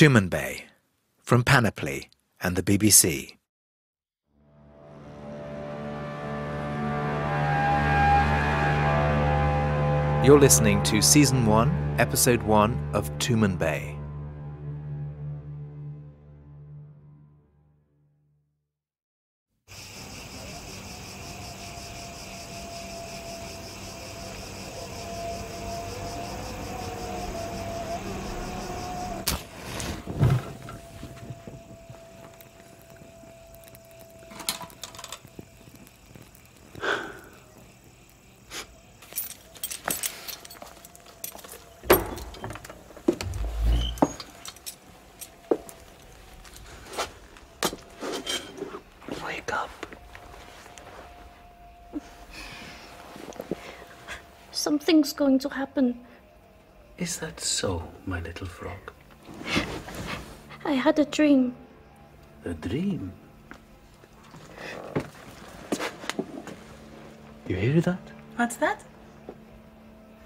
Tumanbay, from Panoply and the BBC. You're listening to Season 1, Episode 1 of Tumanbay. Something's going to happen. Is that so, my little frog? I had a dream. A dream? You hear that? What's that?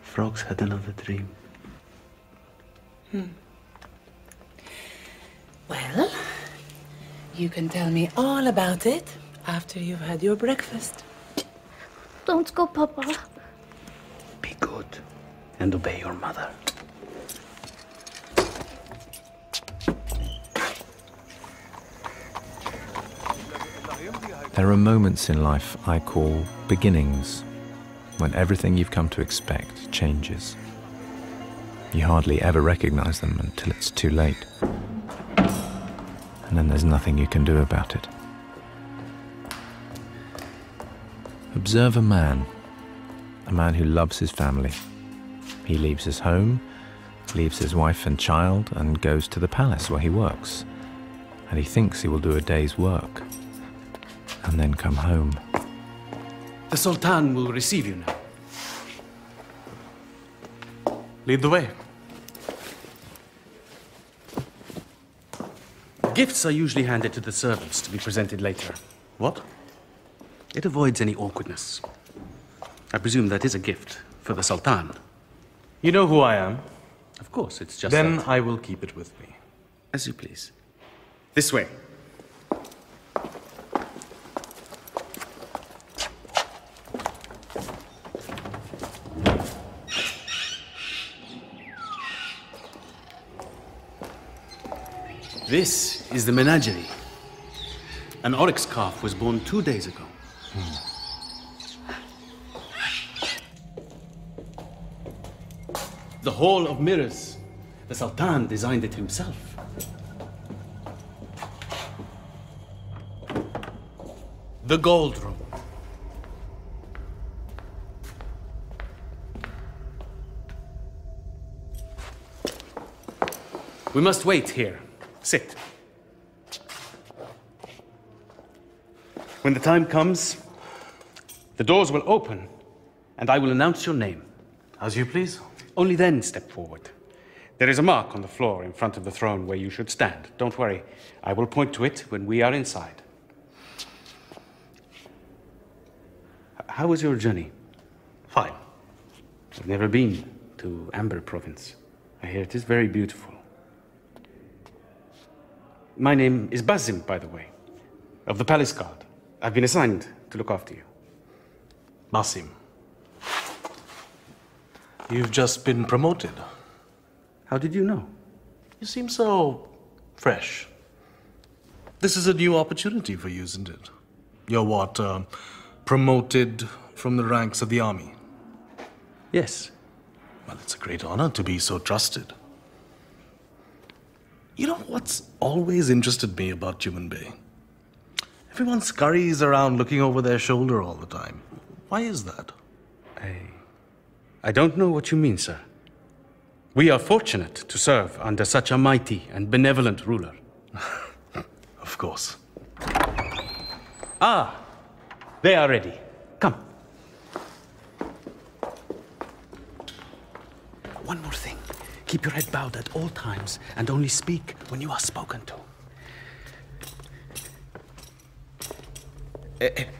Frogs had another dream. Well, you can tell me all about it after you've had your breakfast. Don't go, Papa. Be good and obey your mother. There are moments in life I call beginnings, when everything you've come to expect changes. You hardly ever recognize them until it's too late. And then there's nothing you can do about it. Observe a man who loves his family. He leaves his home, leaves his wife and child, and goes to the palace where he works. And he thinks he will do a day's work, and then come home. The Sultan will receive you now. Lead the way. Gifts are usually handed to the servants to be presented later. What? It avoids any awkwardness. I presume that is a gift for the Sultan. You know who I am. Of course, it's just Then that. I will keep it with me. As you please. This way. This is the menagerie. An oryx calf was born 2 days ago. The Hall of Mirrors. The Sultan designed it himself. The Gold Room. We must wait here. Sit. When the time comes, the doors will open, and I will announce your name. As you please. Only then step forward. There is a mark on the floor in front of the throne where you should stand. Don't worry, I will point to it when we are inside. How was your journey? Fine. I've never been to Amber province. I hear it is very beautiful. My name is Basim, by the way, of the Palace Guard. I've been assigned to look after you. Basim. You've just been promoted. How did you know? You seem so fresh. This is a new opportunity for you, isn't it? You're what, promoted from the ranks of the army? Yes. Well, it's a great honor to be so trusted. You know what's always interested me about Tumanbay? Everyone scurries around looking over their shoulder all the time. Why is that? I don't know what you mean, sir. We are fortunate to serve under such a mighty and benevolent ruler. Of course. Ah, they are ready. Come. One more thing. Keep your head bowed at all times and only speak when you are spoken to.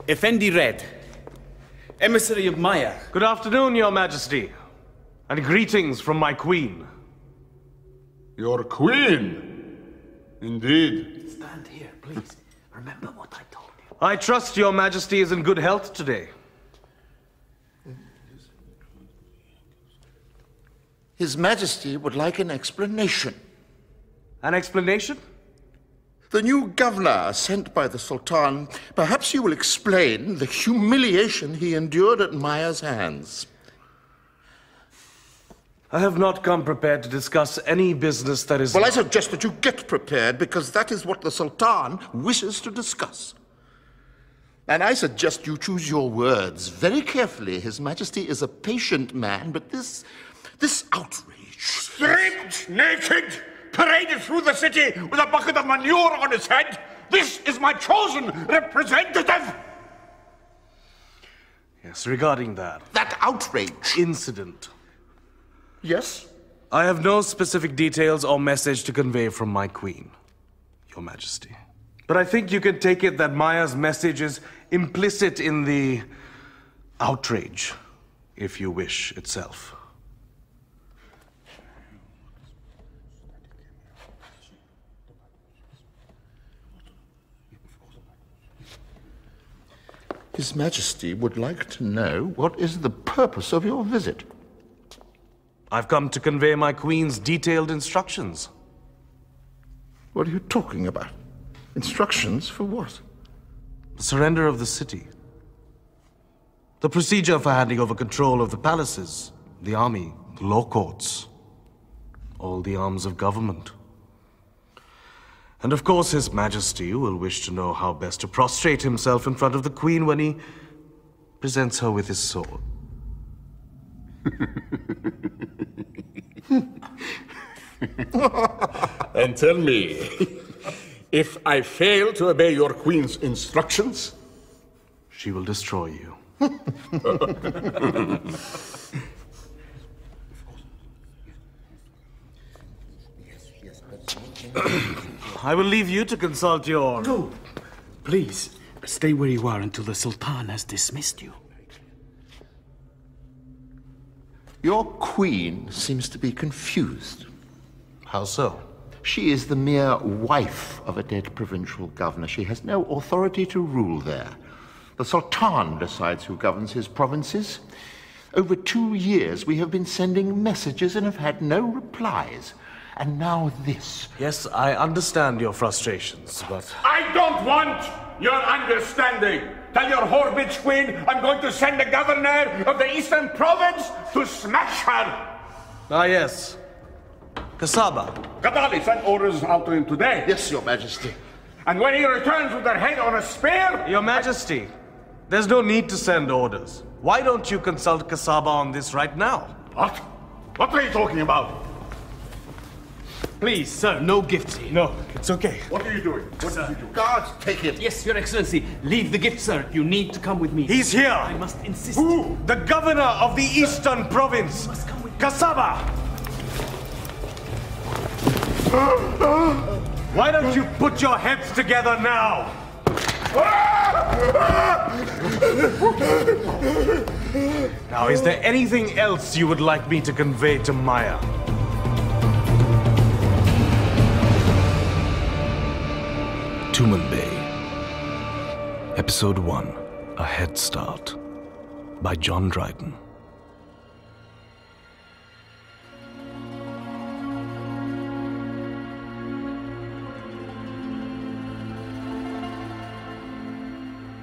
Effendi Red, emissary of Maya. Good afternoon, Your Majesty, and greetings from my queen. Your queen? Indeed. Stand here, please. Remember what I told you. I trust your majesty is in good health today. His Majesty would like an explanation. An explanation? The new governor sent by the Sultan, perhaps you will explain the humiliation he endured at Maya's hands. I have not come prepared to discuss any business that is... Well, I suggest that you get prepared, because that is what the Sultan wishes to discuss. And I suggest you choose your words very carefully. His Majesty is a patient man, but this outrage... Stripped, naked, paraded through the city with a bucket of manure on his head. This is my chosen representative. Yes, regarding that. That outrage. Incident. Yes? I have no specific details or message to convey from my queen, Your Majesty. But I think you can take it that Maya's message is implicit in the outrage, if you wish, itself. His Majesty would like to know what is the purpose of your visit. I've come to convey my queen's detailed instructions. What are you talking about? Instructions for what? The surrender of the city. The procedure for handing over control of the palaces, the army, the law courts, all the arms of government. And of course, His Majesty will wish to know how best to prostrate himself in front of the Queen when he presents her with his sword. And tell me, if I fail to obey your queen's instructions, she will destroy you. I will leave you to consult your... No, please, stay where you are until the Sultan has dismissed you. Your queen seems to be confused. How so? She is the mere wife of a dead provincial governor. She has no authority to rule there. The Sultan decides who governs his provinces. Over 2 years we have been sending messages and have had no replies. And now this. Yes, I understand your frustrations, but... I don't want your understanding. Tell your whore bitch queen I'm going to send the governor of the eastern province to smash her. Ah, yes. Kasaba. Kadali sent orders out to him today. Yes, Your Majesty. And when he returns with their head on a spear... Your Majesty, there's no need to send orders. Why don't you consult Kasaba on this right now? What? What are you talking about? Please, sir, no gifts here. No, it's okay. What are you doing? What Sir. are you doing? Guards, take it. Yes, Your Excellency. Leave the gift, sir. You need to come with me. He's here. I must insist. Who? The governor of the Eastern Province. Must come with me. Kasaba! Why don't you put your heads together now? Now, is there anything else you would like me to convey to Maya? Tumanbay, Episode 1, A Head Start, by John Dryden.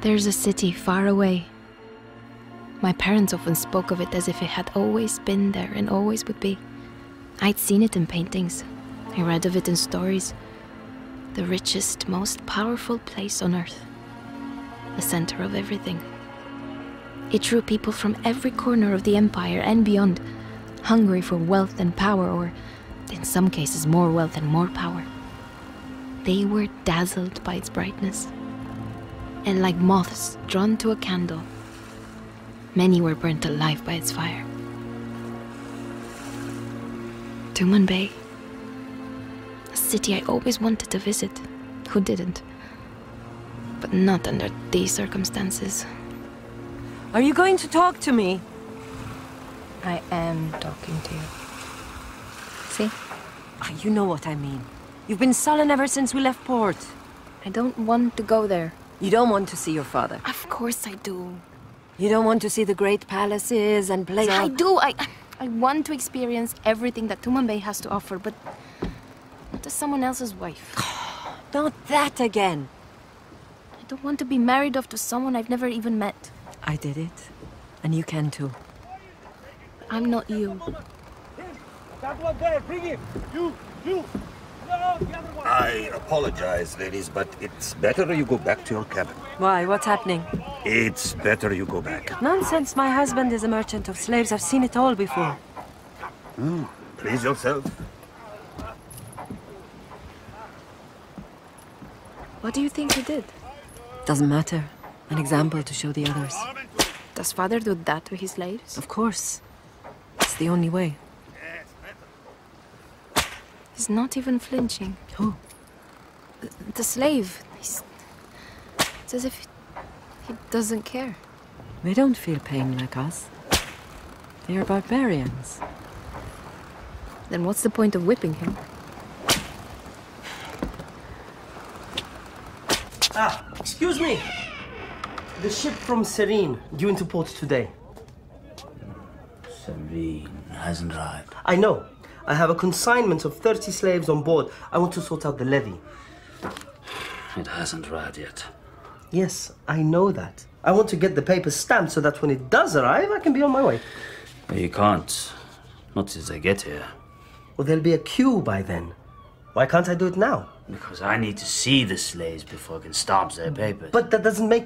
There's a city far away. My parents often spoke of it as if it had always been there and always would be. I'd seen it in paintings. I read of it in stories. The richest, most powerful place on earth. The center of everything. It drew people from every corner of the empire and beyond, hungry for wealth and power, or in some cases more wealth and more power. They were dazzled by its brightness. And like moths drawn to a candle, many were burnt alive by its fire. Tumanbay. A city I always wanted to visit. Who didn't? But not under these circumstances. Are you going to talk to me? I am talking to you. See? You know what I mean. You've been sullen ever since we left port. I don't want to go there. You don't want to see your father. Of course I do. You don't want to see the great palaces and play I do. I want to experience everything that Tumanbay has to offer, but not as someone else's wife. Not that again. I don't want to be married off to someone I've never even met. I did it. And you can too. I'm not you. That one there, bring him! You! No, the other one! I apologize, ladies, but it's better you go back to your cabin. Why? What's happening? It's better you go back. Nonsense. My husband is a merchant of slaves. I've seen it all before. Please yourself. What do you think he did? Doesn't matter. An example to show the others. Does father do that to his slaves? Of course. It's the only way. He's not even flinching. Who? The slave. It's as if he doesn't care. They don't feel pain like us. They are barbarians. Then what's the point of whipping him? Excuse me. The ship from Serene, due into port today. Serene hasn't arrived. I know. I have a consignment of 30 slaves on board. I want to sort out the levy. It hasn't arrived yet. Yes, I know that. I want to get the paper stamped so that when it does arrive, I can be on my way. But you can't. Not since I get here. Well, there'll be a queue by then. Why can't I do it now? Because I need to see the slaves before I can stamp their papers. But that doesn't make...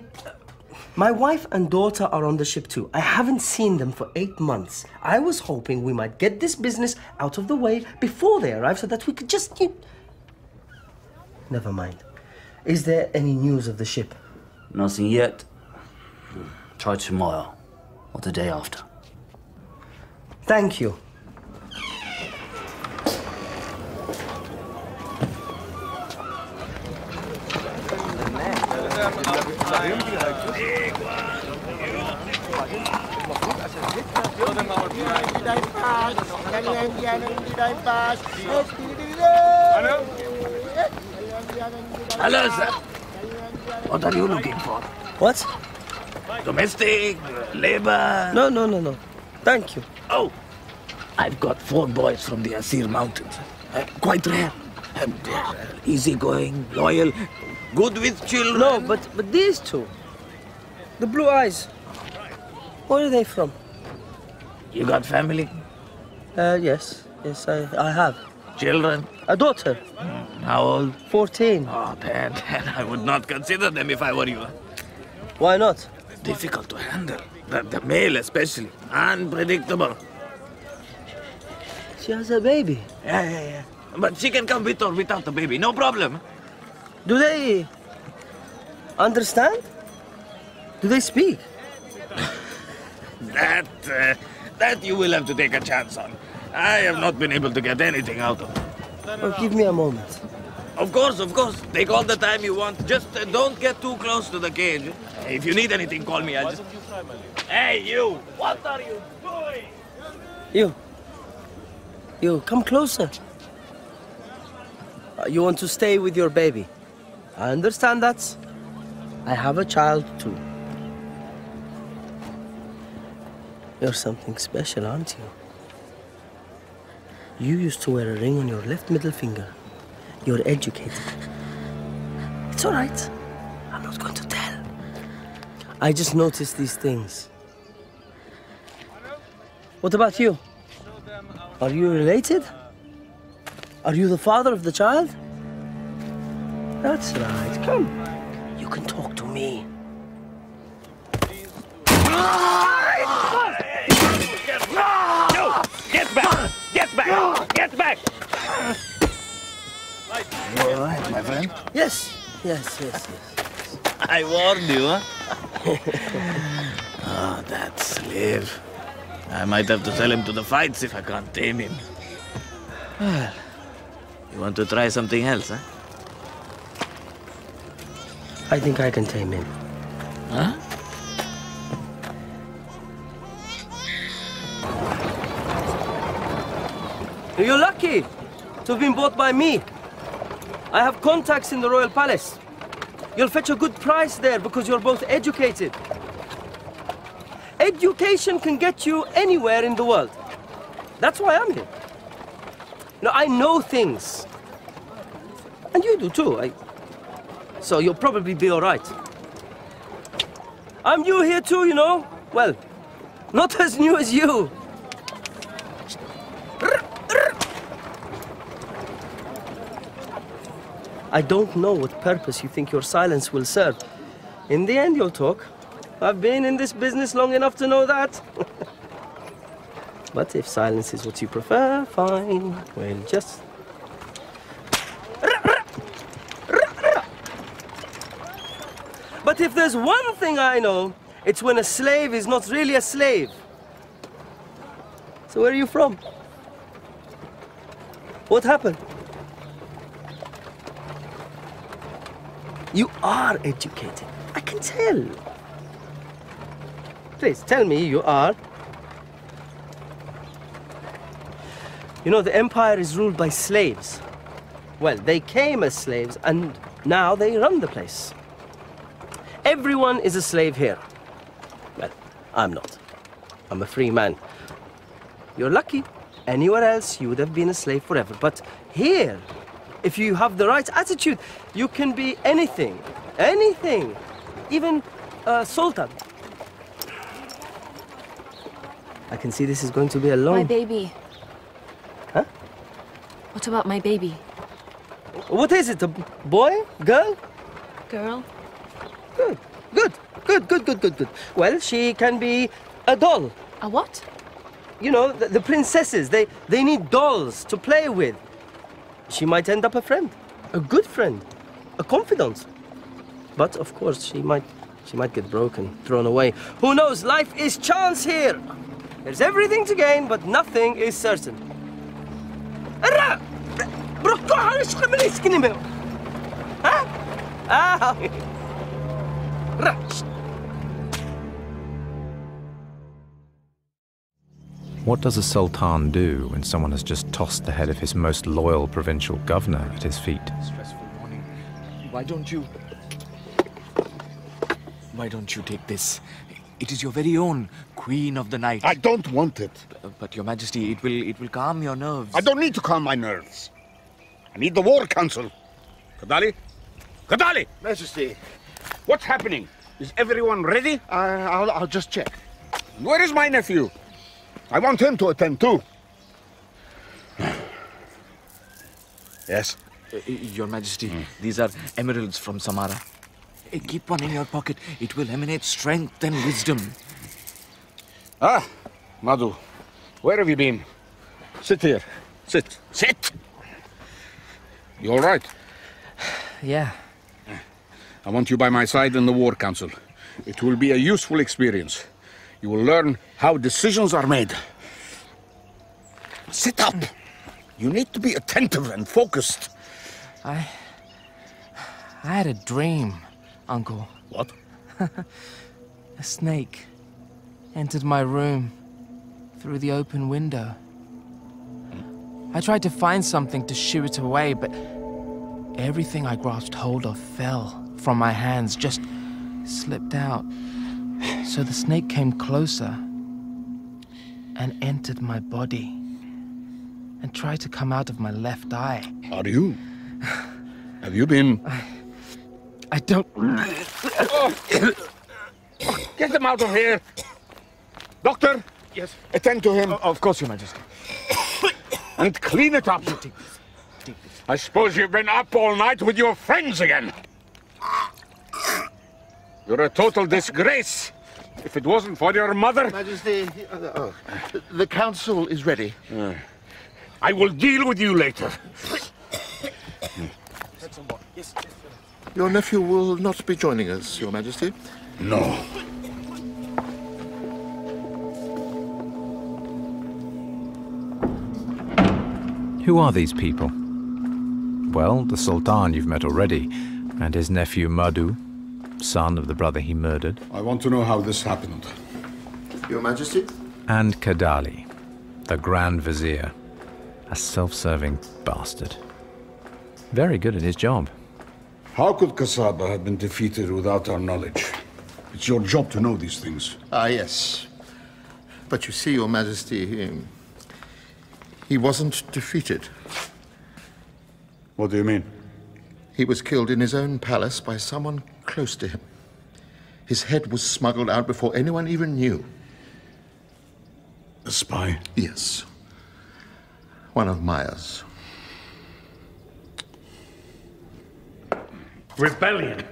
My wife and daughter are on the ship too. I haven't seen them for 8 months. I was hoping we might get this business out of the way before they arrive so that we could just... Never mind. Is there any news of the ship? Nothing yet. Try tomorrow. Or the day after. Thank you. Hello, sir. What are you looking for? What? Domestic, labor? No. Thank you. Oh, I've got 4 boys from the Asir Mountains. Quite rare. And easygoing, loyal, good with children. No, but these two. The blue eyes. Where are they from? You got family? Yes, I have. Children? A daughter. How old? 14. Oh, then I would not consider them if I were you. Why not? Difficult to handle. The male especially. Unpredictable. She has a baby. Yeah. But she can come with or without the baby, no problem. Do they understand? Do they speak? That you will have to take a chance on. I have not been able to get anything out of them. Well, give me a moment. Of course. Take all the time you want. Just don't get too close to the cage. If you need anything, call me. I'll just... Hey, you! What are you doing? You, come closer. You want to stay with your baby. I understand that. I have a child too. You're something special, aren't you? You used to wear a ring on your left middle finger. You're educated. It's all right. I'm not going to tell. I just noticed these things. What about you? Are you related? Are you the father of the child? That's right. Come. You can talk to me. Get back! Get back! You all right, my friend? Yes. I warned you, huh? Oh, that slave. I might have to sell him to the fights if I can't tame him. Well, you want to try something else, huh? I think I can tame him. Huh? You're lucky to have been bought by me. I have contacts in the royal palace. You'll fetch a good price there because you're both educated. Education can get you anywhere in the world. That's why I'm here. I know things. And you do too. So you'll probably be all right. I'm new here too, Well, not as new as you. I don't know what purpose you think your silence will serve. In the end, you'll talk. I've been in this business long enough to know that. But if silence is what you prefer, fine. We'll just... But if there's one thing I know, it's when a slave is not really a slave. So where are you from? What happened? You are educated. I can tell. Please, tell me you are. The empire is ruled by slaves. Well, they came as slaves, and now they run the place. Everyone is a slave here. Well, I'm not. I'm a free man. You're lucky. Anywhere else, you would have been a slave forever. But here, if you have the right attitude, you can be anything. Anything. Even Sultan. I can see this is going to be a long... My baby. Huh? What about my baby? What is it? A boy? Girl? Girl. Good. Well, she can be a doll. A what? The princesses, they need dolls to play with. She might end up a friend. A good friend. A confidant. But, of course, she might get broken, thrown away. Who knows? Life is chance here. There's everything to gain, but nothing is certain. What does a sultan do when someone has just tossed the head of his most loyal provincial governor at his feet? Stressful morning. Why don't you take this? It is your very own Queen of the Night. I don't want it. But Your Majesty, it will calm your nerves. I don't need to calm my nerves. I need the War Council. Kadali? Kadali! Majesty. What's happening? Is everyone ready? I'll just check. Where is my nephew? I want him to attend too. Yes? Your Majesty, these are emeralds from Samara. Keep one in your pocket. It will emanate strength and wisdom. Ah, Madhu, where have you been? Sit here. Sit. Sit! You all right? Yeah. I want you by my side in the War Council. It will be a useful experience. You will learn how decisions are made. Sit up. You need to be attentive and focused. I had a dream, Uncle. What? A snake entered my room through the open window. I tried to find something to shoo it away, but everything I grasped hold of fell from my hands, just slipped out. So the snake came closer and entered my body and tried to come out of my left eye. Are you? Have you been... I don't... Get him out of here! Doctor! Yes? Attend to him. Of course, Your Majesty. And clean it up. I suppose you've been up all night with your friends again. You're a total disgrace. If it wasn't for your mother... Majesty, the council is ready. I will deal with you later. Your nephew will not be joining us, Your Majesty. No. Who are these people? Well, the Sultan you've met already, and his nephew Madhu, son of the brother he murdered. I want to know how this happened. Your Majesty? And Kadali, the Grand Vizier, a self-serving bastard. Very good at his job. How could Kasaba have been defeated without our knowledge? It's your job to know these things. Ah, yes. But you see, Your Majesty, he wasn't defeated. What do you mean? He was killed in his own palace by someone close to him. His head was smuggled out before anyone even knew. A spy? Yes. One of Maya's. Rebellion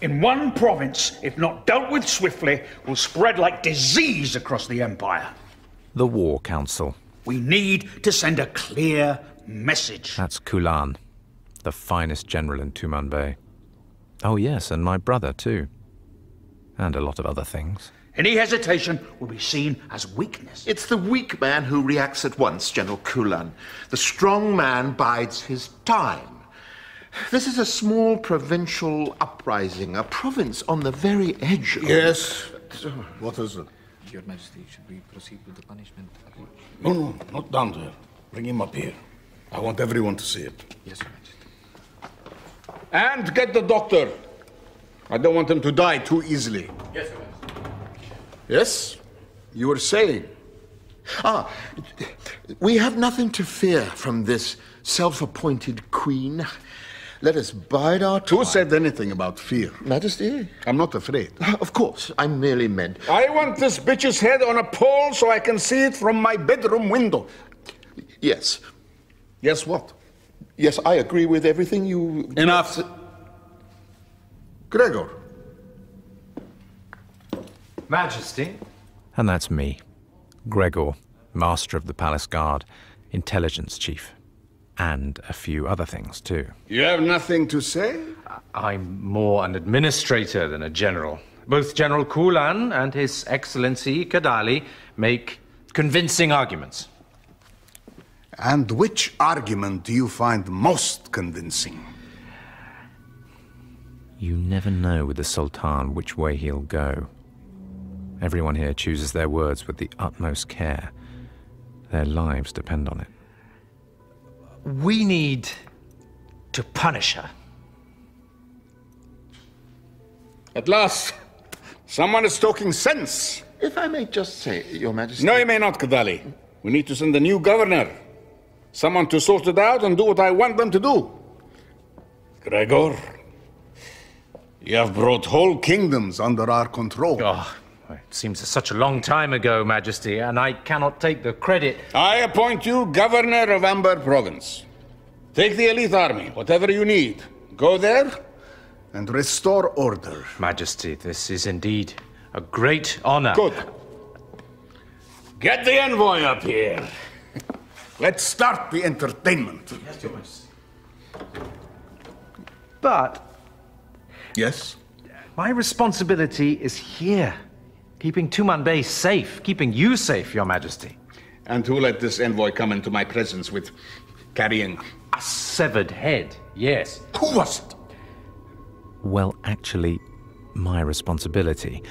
in one province, if not dealt with swiftly, will spread like disease across the Empire. The War Council. We need to send a clear message. That's Kulan, the finest general in Tumanbay. Oh yes, and my brother too. And a lot of other things. Any hesitation will be seen as weakness. It's the weak man who reacts at once, General Kulan. The strong man bides his time. This is a small provincial uprising, a province on the very edge of... Yes. What is it? Your Majesty, should we proceed with the punishment? No, not down there. Bring him up here. I want everyone to see it. Yes, Your Majesty. And get the doctor. I don't want him to die too easily. Yes, Your Majesty. Yes? You were saying? We have nothing to fear from this self-appointed queen. Let us bide our time. Who said anything about fear? Majesty? I'm not afraid. Of course, I merely meant... I want this bitch's head on a pole so I can see it from my bedroom window. Yes. Yes, what? Yes, I agree with everything you... Enough. Gregor. Majesty. And that's me, Gregor, Master of the Palace Guard, Intelligence Chief. And a few other things, too. You have nothing to say? I'm more an administrator than a general. Both General Kulan and His Excellency Kadali make convincing arguments. And which argument do you find most convincing? You never know with the Sultan which way he'll go. Everyone here chooses their words with the utmost care. Their lives depend on it. We need to punish her. At last, someone is talking sense. If I may just say, Your Majesty... No, you may not, Kadali. We need to send a new governor. Someone to sort it out and do what I want them to do. Gregor, you have brought whole kingdoms under our control. Oh, it seems such a long time ago, Majesty, and I cannot take the credit. I appoint you governor of Amber Province. Take the elite army, whatever you need. Go there and restore order. Majesty, this is indeed a great honor. Good. Get the envoy up here. Let's start the entertainment. Yes, Your Majesty. But... Yes? My responsibility is here. Keeping Tumanbay safe, keeping you safe, Your Majesty. And who let this envoy come into my presence with carrying... A severed head, yes. Who was it? Well, actually, my responsibility.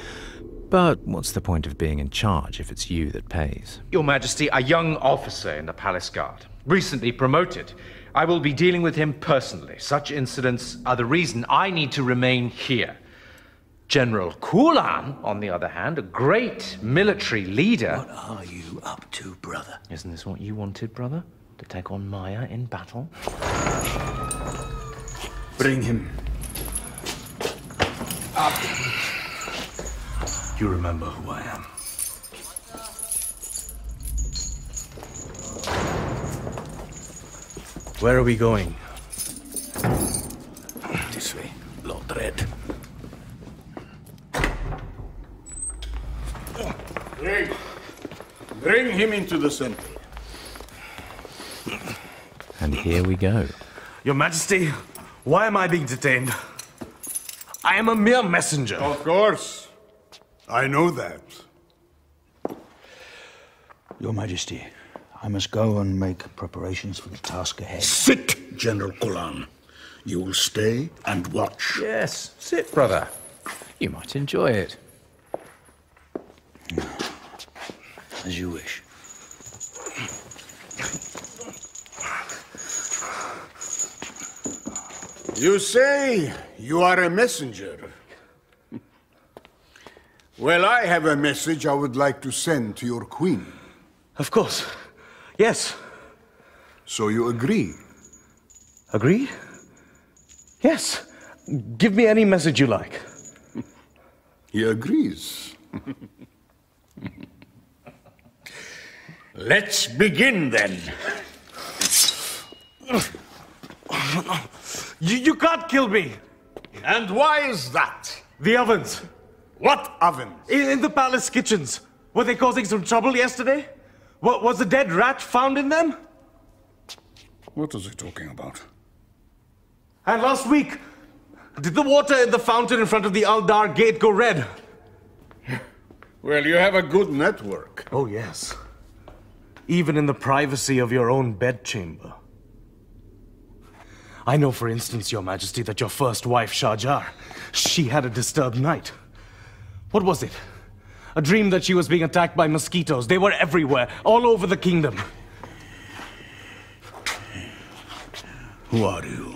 But what's the point of being in charge if it's you that pays? Your Majesty, a young officer in the Palace Guard, recently promoted. I will be dealing with him personally. Such incidents are the reason I need to remain here. General Kulan, on the other hand, a great military leader... What are you up to, brother? Isn't this what you wanted, brother? To take on Maya in battle? Bring him up. You remember who I am. Where are we going? This way, Lord Red. Bring him into the center. And here we go. Your Majesty, why am I being detained? I am a mere messenger. Of course. I know that. Your Majesty, I must go and make preparations for the task ahead. Sit, General Kulan. You will stay and watch. Yes, sit, brother. You might enjoy it. As you wish. You say you are a messenger. Well, I have a message I would like to send to your queen. Of course. Yes. So you agree? Agree? Yes. Give me any message you like. He agrees. Let's begin then. You can't kill me. And why is that? The ovens. What ovens? In the palace kitchens. Were they causing some trouble yesterday? Was a dead rat found in them? What is he talking about? And last week, did the water in the fountain in front of the Aldar gate go red? Well, you have a good network. Oh, yes. Even in the privacy of your own bedchamber. I know, for instance, Your Majesty, that your first wife, Shahjar, she had a disturbed night. What was it? A dream that she was being attacked by mosquitoes. They were everywhere, all over the kingdom. Who are you?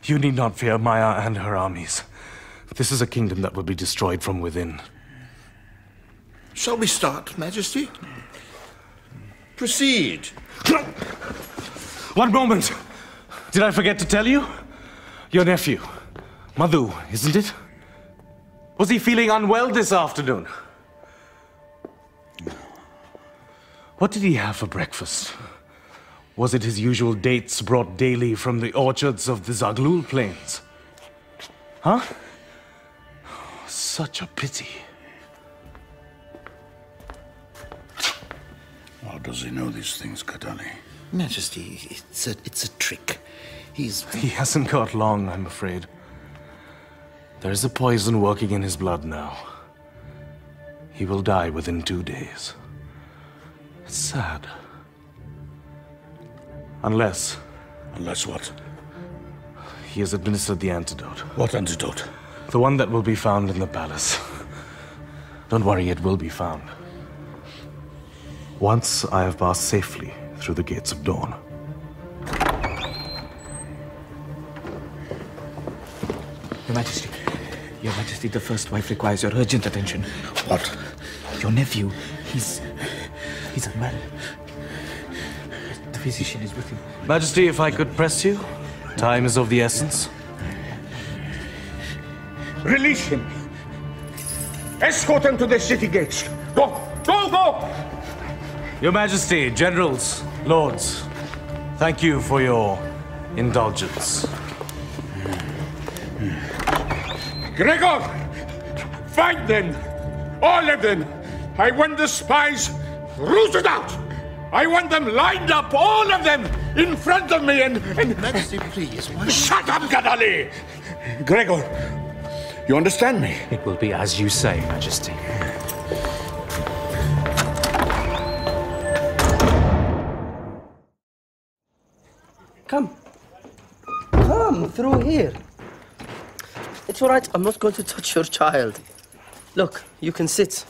You need not fear Maya and her armies. This is a kingdom that will be destroyed from within. Shall we start, Majesty? Proceed. One moment. Did I forget to tell you? Your nephew, Madhu, isn't it? Was he feeling unwell this afternoon? What did he have for breakfast? Was it his usual dates brought daily from the orchards of the Zaglul plains? Huh? Such a pity. How does he know these things, Kadali? Majesty, it's a trick. He hasn't got long, I'm afraid. There is a poison working in his blood now. He will die within 2 days. It's sad. Unless... Unless what? He has administered the antidote. What antidote? The one that will be found in the palace. Don't worry, it will be found. Once I have passed safely through the gates of dawn. Your Majesty, the first wife requires your urgent attention. What? Your nephew, he's unwell. The physician is with him. Majesty, if I could press you, time is of the essence. Release him! Escort him to the city gates! Go! Go! Go! Your Majesty, generals, lords, thank you for your indulgence. Gregor! Find them! All of them! I want the spies rooted out! I want them lined up, all of them, in front of me and... Majesty, please, why... Shut up, Gadali! Gregor, you understand me? It will be as you say, Majesty. Come. Come through here. It's all right. I'm not going to touch your child. Look, you can sit.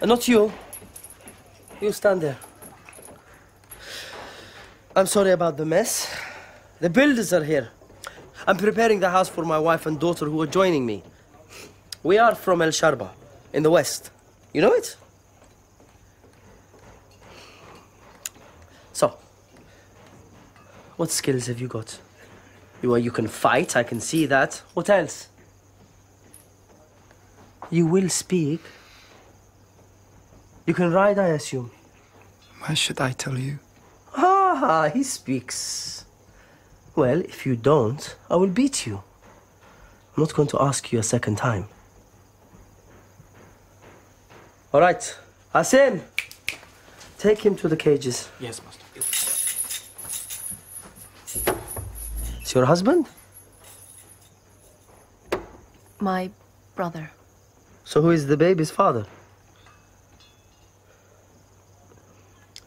Not you. You stand there. I'm sorry about the mess. The builders are here. I'm preparing the house for my wife and daughter who are joining me. We are from El Sharba, in the west. You know it? So, what skills have you got? You can fight, I can see that. What else? You will speak. You can ride, I assume. Why should I tell you? Ah, he speaks. Well, if you don't, I will beat you. I'm not going to ask you a second time. All right, Asim, take him to the cages. Yes, Master. It's your husband? My brother. So who is the baby's father?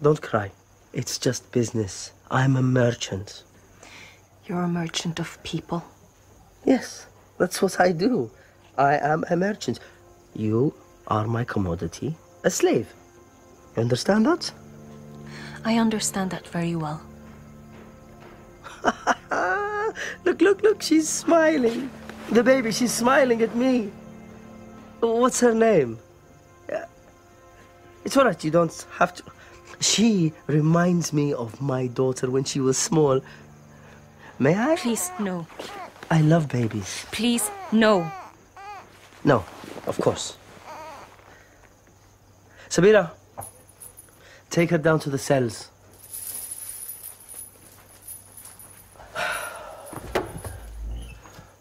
Don't cry. It's just business. I'm a merchant. You're a merchant of people? Yes, that's what I do. I am a merchant. You are my commodity, a slave. You understand that? I understand that very well. Look, look, she's smiling. The baby, she's smiling at me. What's her name? It's all right, you don't have to. She reminds me of my daughter when she was small. May I? Please, no. I love babies. Please, no. No, of course. Sabira, take her down to the cells.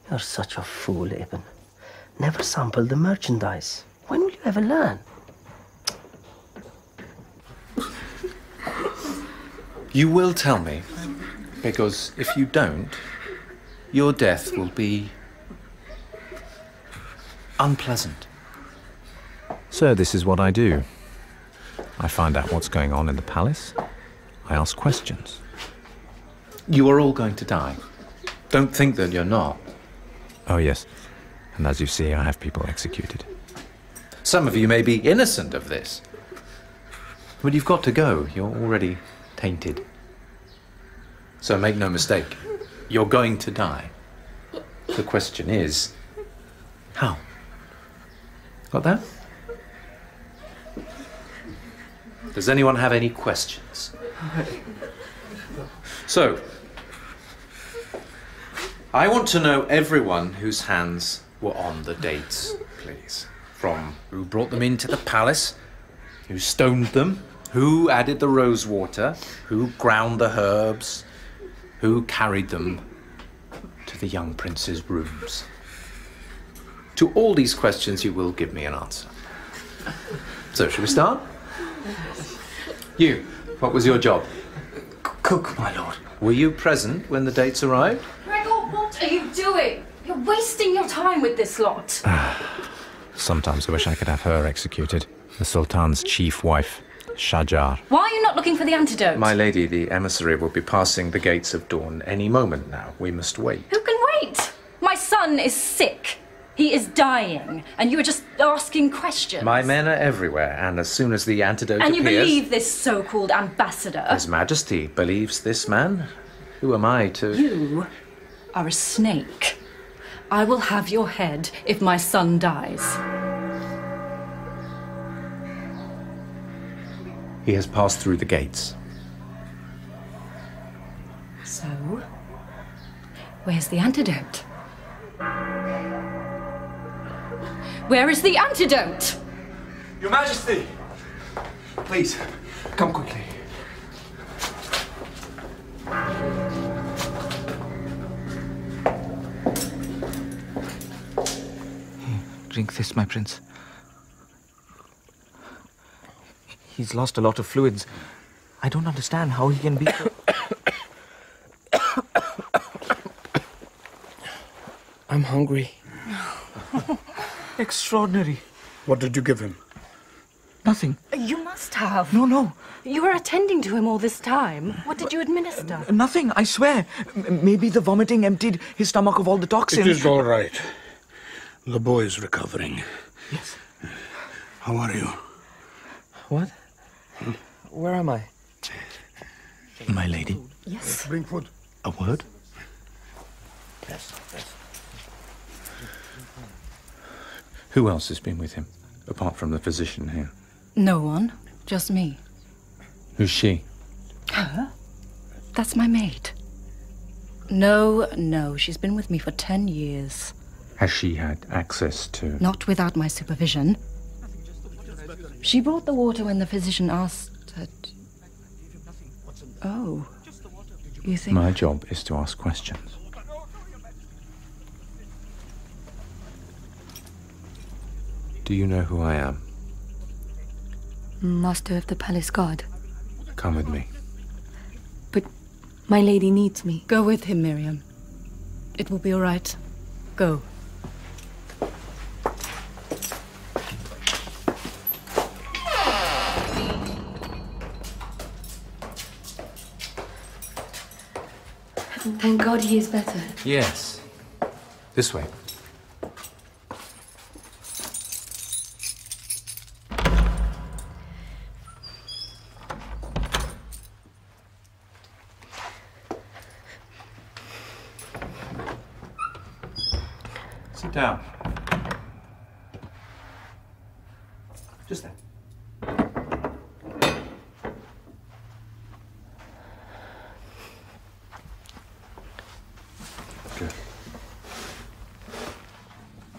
You're such a fool, Ibn. Never sample the merchandise. When will you ever learn? You will tell me, because if you don't, your death will be unpleasant. So this is what I do. I find out what's going on in the palace. I ask questions. You are all going to die. Don't think that you're not. Oh, yes. And as you see, I have people executed. Some of you may be innocent of this. But you've got to go. You're already tainted. So make no mistake. You're going to die. The question is, how? Got that? Does anyone have any questions? So, I want to know everyone whose hands were on the dates, please. From who brought them into the palace, who stoned them, who added the rose water, who ground the herbs, who carried them to the young prince's rooms. To all these questions, you will give me an answer. So, shall we start? You, what was your job? Cook, my lord. Were you present when the dates arrived? Gregor, what are you doing? You're wasting your time with this lot. Sometimes I wish I could have her executed. The Sultan's chief wife, Shajar. Why are you not looking for the antidote? My lady, the emissary will be passing the gates of dawn any moment now. We must wait. Who can wait? My son is sick. He is dying, and you are just asking questions. My men are everywhere, and as soon as the antidote And appears... you believe this so-called ambassador? His Majesty believes this man? Who am I to... You are a snake. I will have your head if my son dies. He has passed through the gates. So, where's the antidote? Where is the antidote? Your Majesty! Please, come quickly. Here, drink this, my prince. He's lost a lot of fluids. I don't understand how he can be... I'm hungry. Extraordinary. What did you give him? Nothing. You must have. No. You were attending to him all this time. What did you administer? Nothing, I swear. Maybe the vomiting emptied his stomach of all the toxins. It is all right. The boy is recovering. Yes. How are you? What? Where am I? My lady. Yes. Bring food. A word? Yes. Who else has been with him, apart from the physician here? No one. Just me. Who's she? Her? That's my maid. No. She's been with me for 10 years. Has she had access to... Not without my supervision. She brought the water when the physician asked her to... Oh. You think... My job is to ask questions. Do you know who I am? Master of the palace guard. Come with me. But my lady needs me. Go with him, Miriam. It will be all right. Go. Thank God he is better. Yes. This way. Sit down. Just there. Good.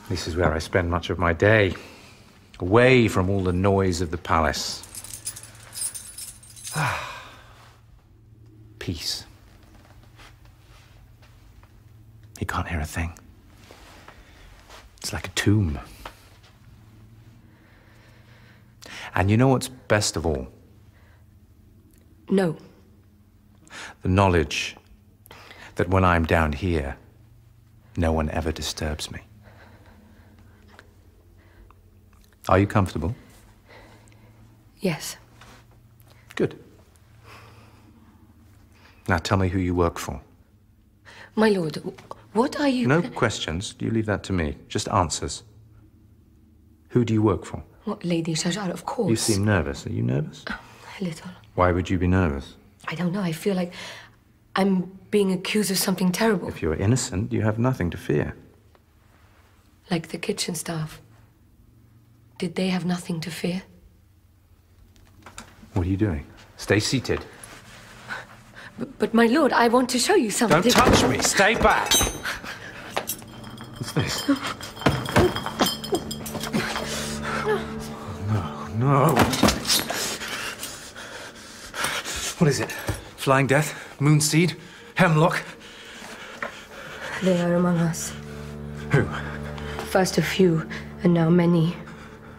This is where I spend much of my day, away from all the noise of the palace. Peace. You can't hear a thing. It's like a tomb. And you know what's best of all? No. The knowledge that when I'm down here, no one ever disturbs me. Are you comfortable? Yes. Good. Now tell me who you work for. My lord, what are you... No questions. You leave that to me. Just answers. Who do you work for? What, Lady Shajar, of course. You seem nervous. Are you nervous? A little. Why would you be nervous? I don't know. I feel like I'm being accused of something terrible. If you're innocent, you have nothing to fear. Like the kitchen staff. Did they have nothing to fear? What are you doing? Stay seated. But my lord, I want to show you something. Don't touch me! Stay back! What's this? Oh, no. What is it? Flying Death? Moonseed? Hemlock? They are among us. Who? First a few, and now many.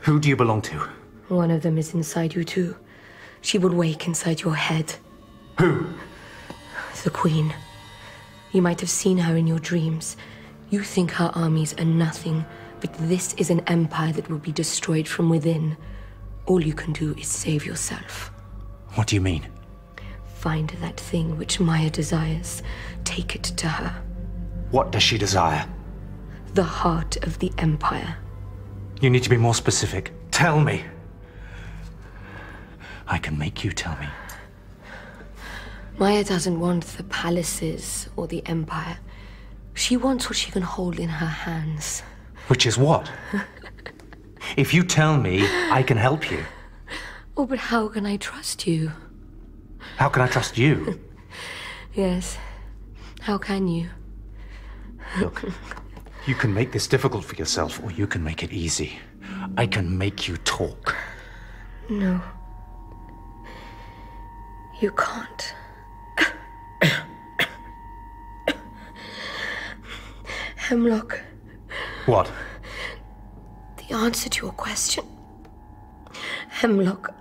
Who do you belong to? One of them is inside you too. She would wake inside your head. Who? The Queen. You might have seen her in your dreams. You think her armies are nothing, but this is an empire that will be destroyed from within. All you can do is save yourself. What do you mean? Find that thing which Maya desires. Take it to her. What does she desire? The heart of the empire. You need to be more specific. Tell me. I can make you tell me. Maya doesn't want the palaces or the empire. She wants what she can hold in her hands. Which is what? If you tell me, I can help you. Oh, but how can I trust you? How can I trust you? Yes. How can you? Look, you can make this difficult for yourself, or you can make it easy. I can make you talk. No. You can't. Hemlock. What? The answer to your question. Hemlock.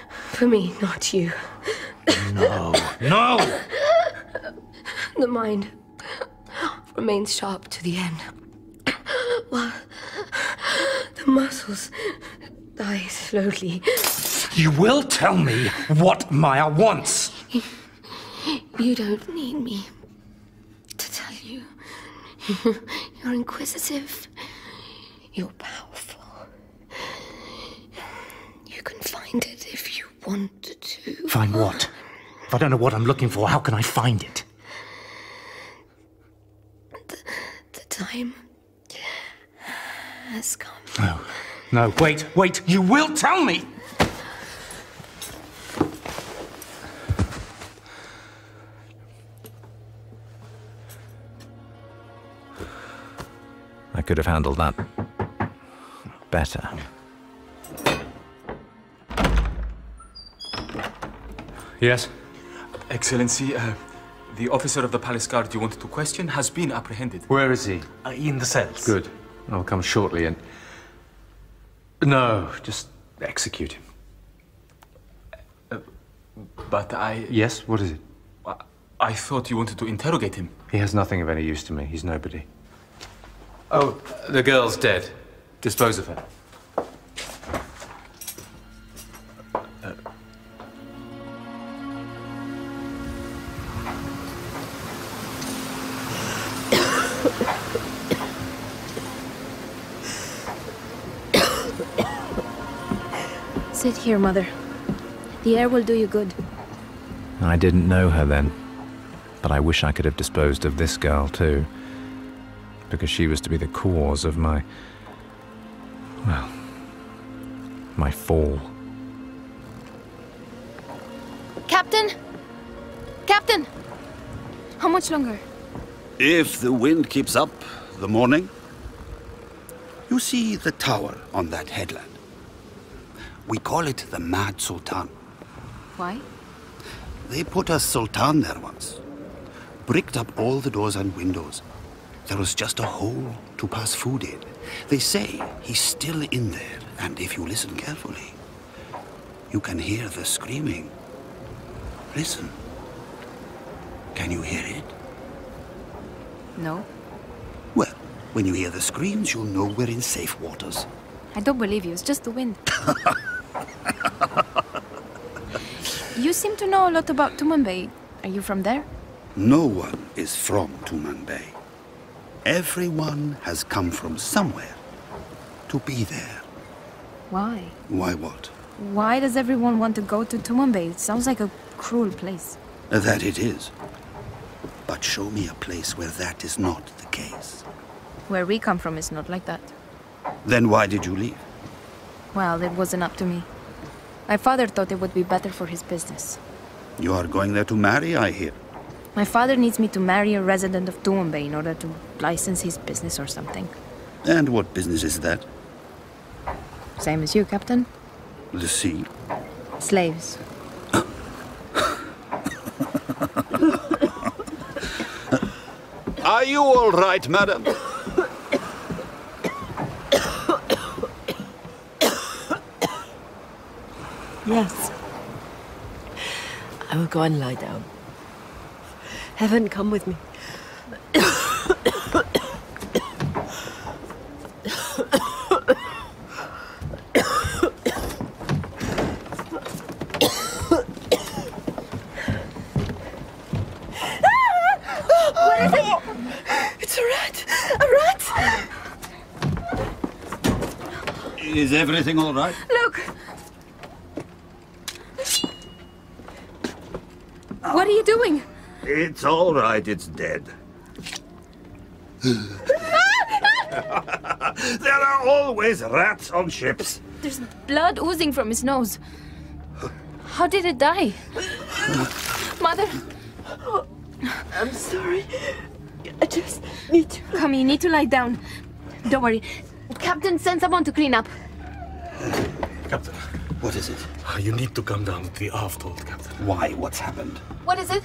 For me, not you. No. No! The mind remains sharp to the end. While the muscles die slowly. You will tell me what Maya wants. You don't need me to tell you. You're inquisitive. You're powerful. You can find it if you want to. Find what? If I don't know what I'm looking for, how can I find it? The time has come. No. No, wait. You will tell me! I could have handled that better. Yes? Excellency, the officer of the palace guard you wanted to question has been apprehended. Where is he? In the cells. Good. I'll come shortly and... No, just execute him. But I... Yes, what is it? I thought you wanted to interrogate him. He has nothing of any use to me. He's nobody. Oh, the girl's dead. Dispose of her. Sit here, Mother. The air will do you good. I didn't know her then, but I wish I could have disposed of this girl too. because she was to be the cause of my fall. Captain! Captain! How much longer? If the wind keeps up the morning. You see the tower on that headland? We call it the Mad Sultan. Why? They put a sultan there once. Bricked up all the doors and windows. There was just a hole to pass food in. They say he's still in there, and if you listen carefully, you can hear the screaming. Listen. Can you hear it? No. Well, when you hear the screams, you'll know we're in safe waters. I don't believe you. It's just the wind. You seem to know a lot about Tumanbay. Are you from there? No one is from Tumanbay. Everyone has come from somewhere to be there. Why? Why what? Why does everyone want to go to Tumanbay? It sounds like a cruel place. That it is. But show me a place where that is not the case. Where we come from is not like that. Then why did you leave? Well, it wasn't up to me. My father thought it would be better for his business. You are going there to marry, I hear. My father needs me to marry a resident of Tumanbay in order to license his business or something. And what business is that? Same as you, Captain. The sea? Slaves. Are you all right, madam? Yes. I will go and lie down. Heaven, come with me. What is it? It's a rat! A rat! Is everything all right? Look! What are you doing? It's all right, it's dead. There are always rats on ships. There's blood oozing from his nose. How did it die? Mother? I'm sorry. I just need to... Come, you need to lie down. Don't worry. Captain, send someone to clean up. Captain. What is it? You need to come down to the aft hold, Captain. Why? What's happened? What is it?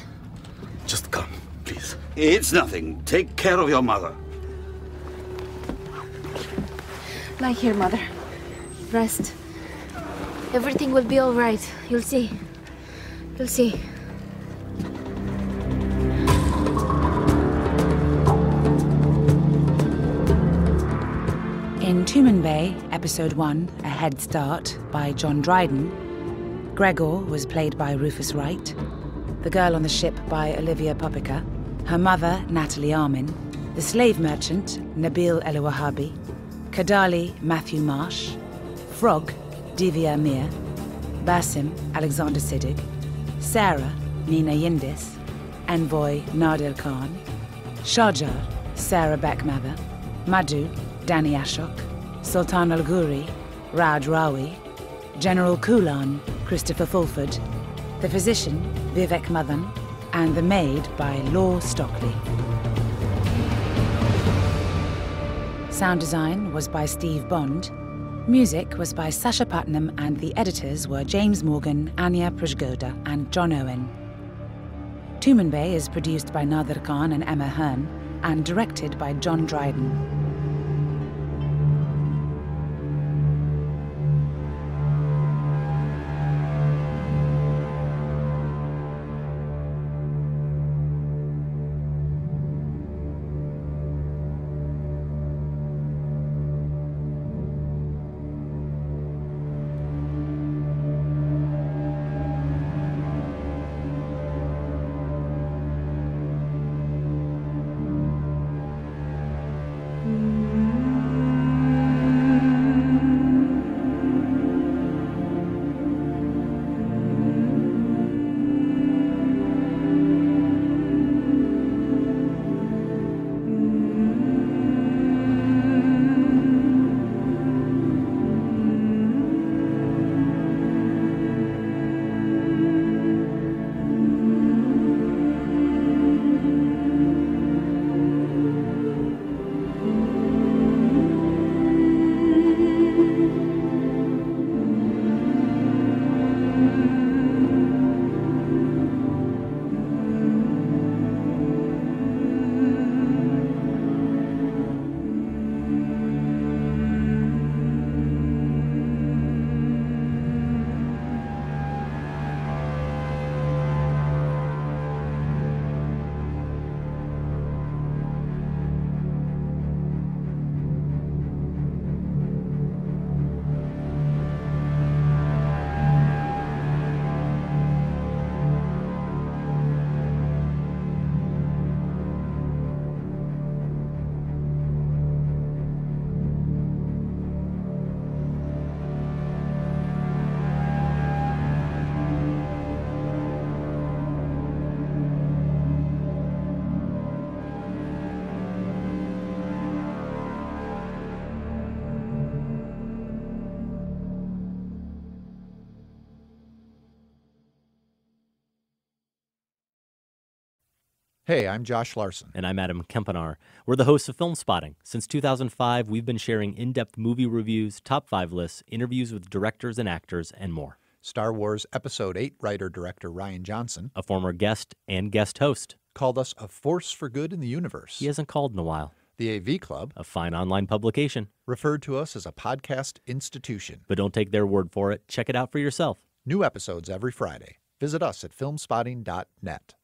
Just come, please. It's nothing. Take care of your mother. Lie here, Mother. Rest. Everything will be all right. You'll see. You'll see. In Tumanbay, Episode 1, A Head Start, by John Dryden, Gregor was played by Rufus Wright, the girl on the ship by Olivia Popica, her mother, Natalie Armin, the slave merchant, Nabil El-Wahabi, Kadali, Matthew Marsh, Frog, Divya Mir, Basim, Alexander Siddig, Sarah, Nina Yindis, Envoy, Nadir Khan, Sharjar, Sarah Beckmather, Madhu, Danny Ashok, Sultan Al-Ghuri, Raj Rawi, General Kulan, Christopher Fulford, the physician, Vivek Madan, and the maid by Law Stockley. Sound design was by Steve Bond. Music was by Sasha Putnam, and the editors were James Morgan, Anya Prashgoda, and John Owen. Tumanbay is produced by Nadir Khan and Emma Hearn, and directed by John Dryden. Hey, I'm Josh Larson. And I'm Adam Kempenaar. We're the hosts of Film Spotting. Since 2005, we've been sharing in-depth movie reviews, top 5 lists, interviews with directors and actors, and more. Star Wars Episode 8 writer-director Rian Johnson, a former guest and guest host, called us a force for good in the universe. He hasn't called in a while. The AV Club, a fine online publication, referred to us as a podcast institution. But don't take their word for it. Check it out for yourself. New episodes every Friday. Visit us at filmspotting.net.